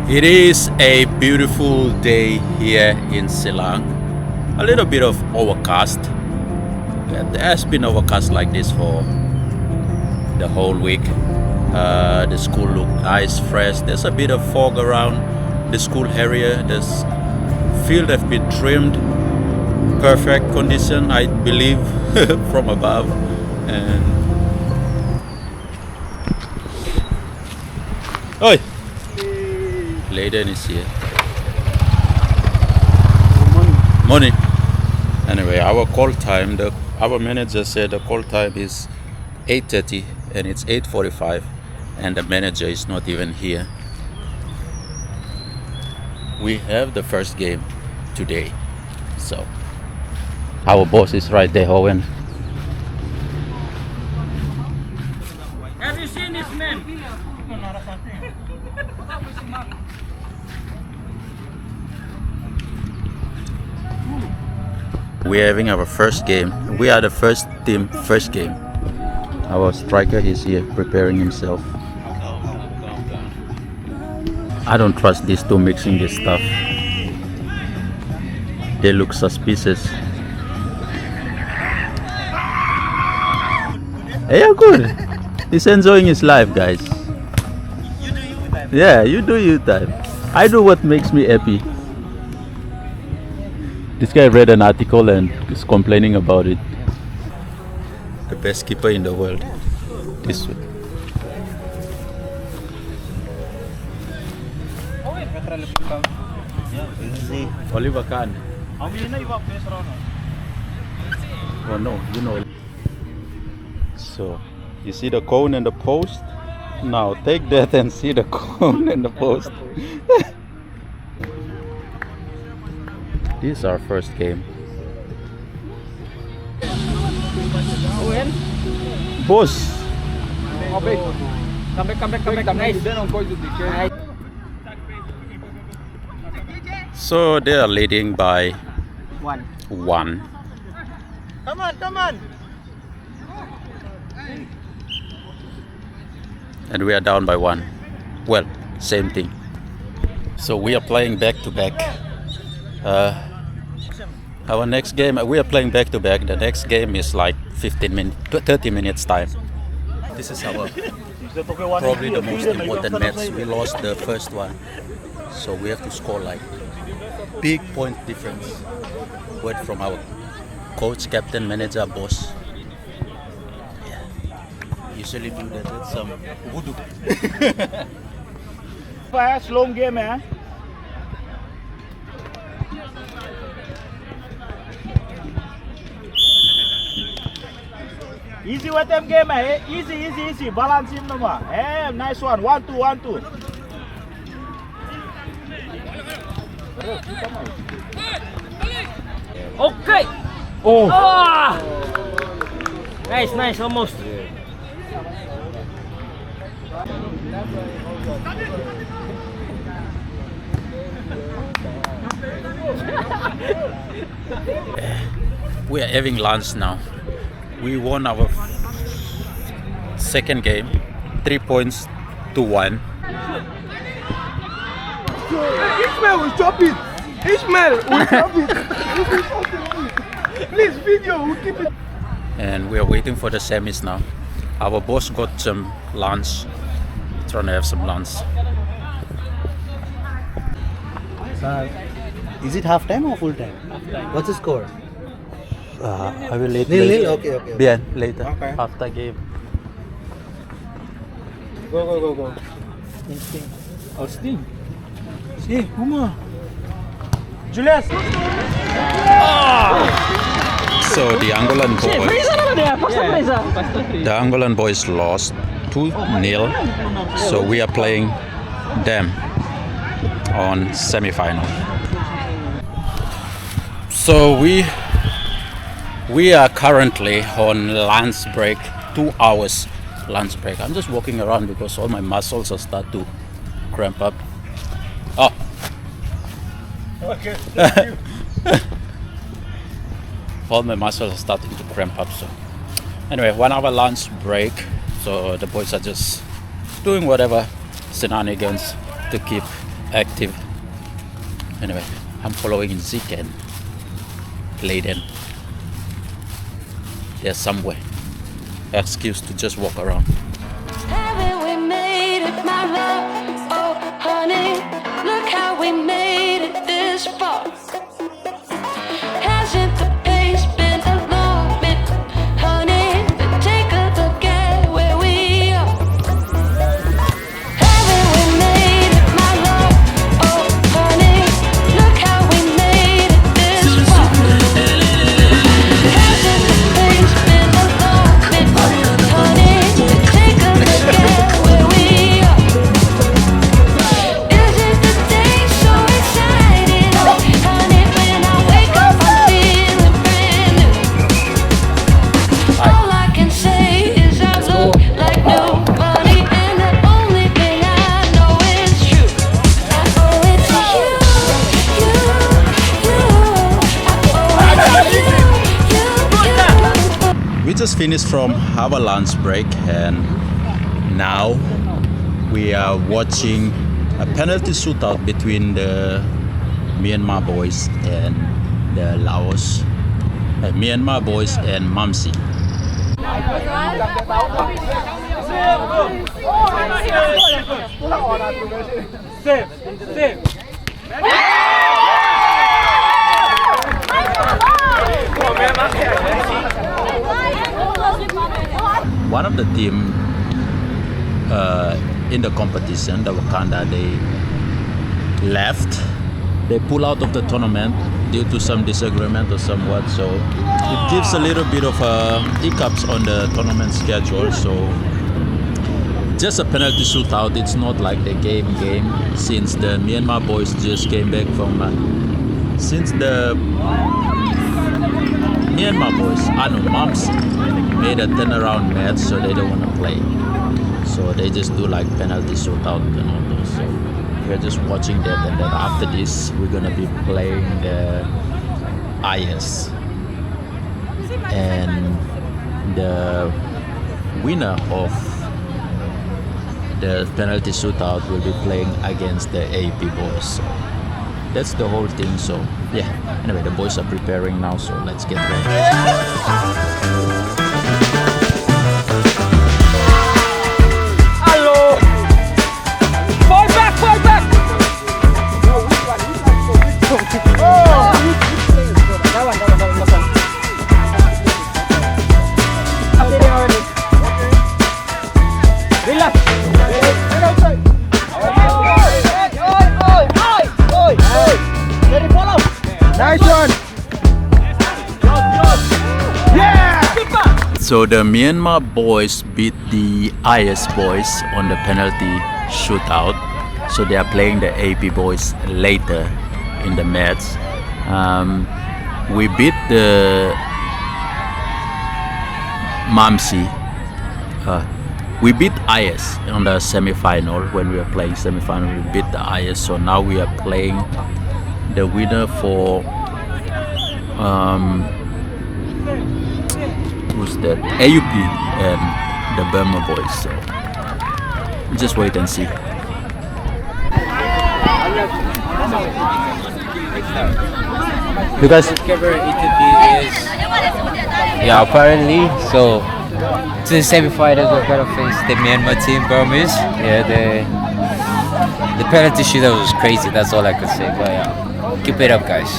It is a beautiful day here in Silang. A little bit of overcast. There has been overcast like this for the whole week. The school look nice, fresh. There's a bit of fog around the school area. This field have been trimmed. Perfect condition, I believe, from above. And oi! Layden is here. Money. Anyway, our call time, our manager said the call time is 8:30 and it's 8:45 and the manager is not even here. We have the first game today. So our boss is right there, Owen. Have you seen this man? We're having our first game. We are the first team, first game. Our striker is here preparing himself. I don't trust these two mixing this stuff. They look suspicious. Yeah, good. He's enjoying his life, guys. Yeah, you do you time. I do what makes me happy. This guy read an article and is complaining about it. The best keeper in the world. This way. Oliver Kahn. Oh no, you know. So, you see the cone and the post? Now take that and see the cone and the post. This is our first game. Owen? Boss! Come back. Nice. So they are leading by One. 1. Come on. And we are down by 1. Well, same thing. So we are playing back to back. Our next game, we are playing back to back. The next game is like 30 minutes time. This is our probably the most important match. We lost the first one, so we have to score like big point difference. Word from our coach, captain, manager, boss. Yeah, usually do that with some voodoo. Fast, long game, man. Easy with them game, eh? Easy. Balance him, no more. Eh, nice one. 1-2. Okay. Oh. Nice, almost. We are having lunch now. We won our second game, 3 points to 1. Ishmael will stop it. Please, video, we'll keep it. And we are waiting for the semis now. Our boss got some lunch. Trying to have some lunch. Is it half time or full time? What's the score? I will later. Nil. Okay. Bien, later. Okay. After game. Go. Austin. See, Uma. Julius. So the Angolan boys lost 2-0. So we are playing them on semi-final. So we are currently on lunch break, 2 hours lunch break. I'm just walking around because all my muscles are start to cramp up. Oh. Okay. All my muscles are starting to cramp up. So anyway, 1 hour lunch break. So the boys are just doing whatever shenanigans to keep active. Anyway, I'm following Zeke and Layden. They're somewhere. Excuse to just walk around. Haven't we made it, my love? Oh, honey, look how we made it this far. Hasn't the pace been a long bit, honey? Take a look at where we are. Haven't we made it, my love? Oh, honey, look how we made it this far. Hasn't the pace been a long bit, honey? Take a look at where we are. Isn't the day so exciting, honey? When I wake up, I'm feeling brand new. All I can say is I look like new money, and the only thing I know is true. I owe it to you, you. I owe it to you. We just finished from our lunch break and now we are watching a penalty shootout between the Myanmar boys and the Laos, Myanmar boys and Mamsi. One of the team in the competition, the Wakanda, they left. They pull out of the tournament due to some disagreement or somewhat. So it gives a little bit of hiccups on the tournament schedule. So just a penalty shootout. It's not like the game since the Myanmar boys just came back from since the Myanmar boys, Mamsi, made a turnaround match, so they don't want to play. So they just do like penalty shootout and all those. So we're just watching that, and then after this, we're gonna be playing the IS, and the winner of the penalty shootout will be playing against the AP boys. So that's the whole thing. So yeah, anyway, the boys are preparing now, so let's get ready. Hello. Fall back, fall back. Relax. Nice one. Yeah. So the Myanmar boys beat the IS boys on the penalty shootout. So they are playing the AP boys later in the match. We beat the Mamsi. We beat IS on the semi-final. When we were playing semi-final, we beat the IS. So now we are playing the winner for who's that? AUP and the Burma boys. So just wait and see. Because whatever it is, yeah, apparently. So to the semi-finals, we're gonna face the Myanmar team, Burmese. Yeah, the penalty shootout was crazy. That's all I could say. But yeah, keep it up, guys.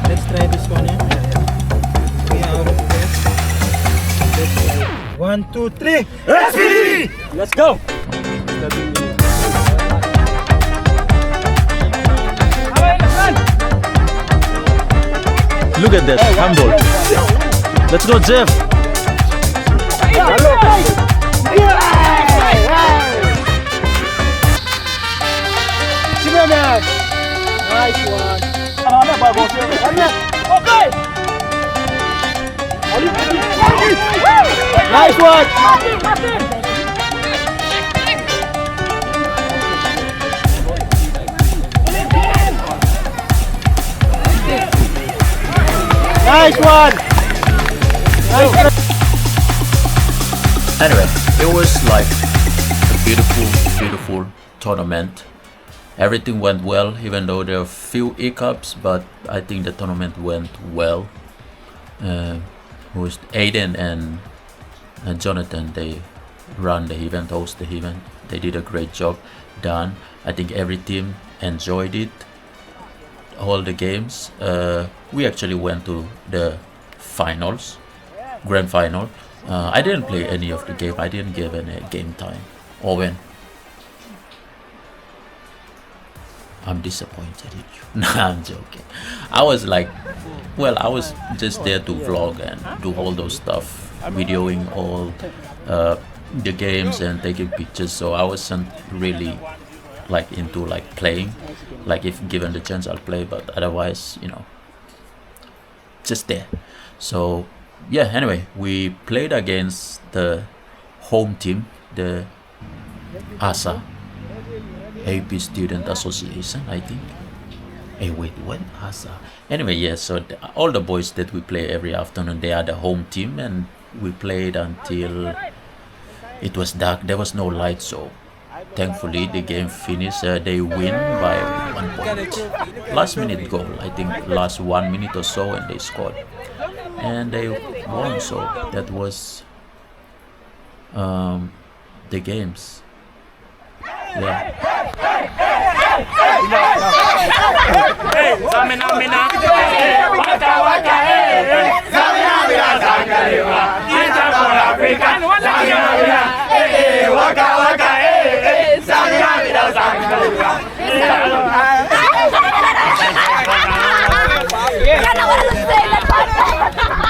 Let's try this one. We are out of this. 1, 2, 3. Let's go. Look at that handball. Let's go, Jeff. Nice one. Nice one. Nice one. Anyway, it was like a beautiful tournament. Everything went well, even though there are few hiccups, but I think the tournament went well. With Aiden and Jonathan, they run the event, host the event. They did a great job. Done. I think every team enjoyed it. All the games. We actually went to the finals, grand final. I didn't play any of the game. I didn't give any game time. Owen, I'm disappointed in you. Nah, I'm joking. I was like, well, I was just there to vlog and do all those stuff, videoing all the games and taking pictures. So I wasn't really like into like playing. Like if given the chance, I'll play, but otherwise, you know, just there. So yeah. Anyway, we played against the home team, the ASA. AP Student Association, I think. Hey, wait, what? ASA? Anyway, yeah, so all the boys that we play every afternoon, they are the home team, and we played until it was dark. There was no light, so thankfully the game finished. They win by 1 point. Last minute goal, I think last 1 minute or so, and they scored. And they won, so that was the games. Yeah.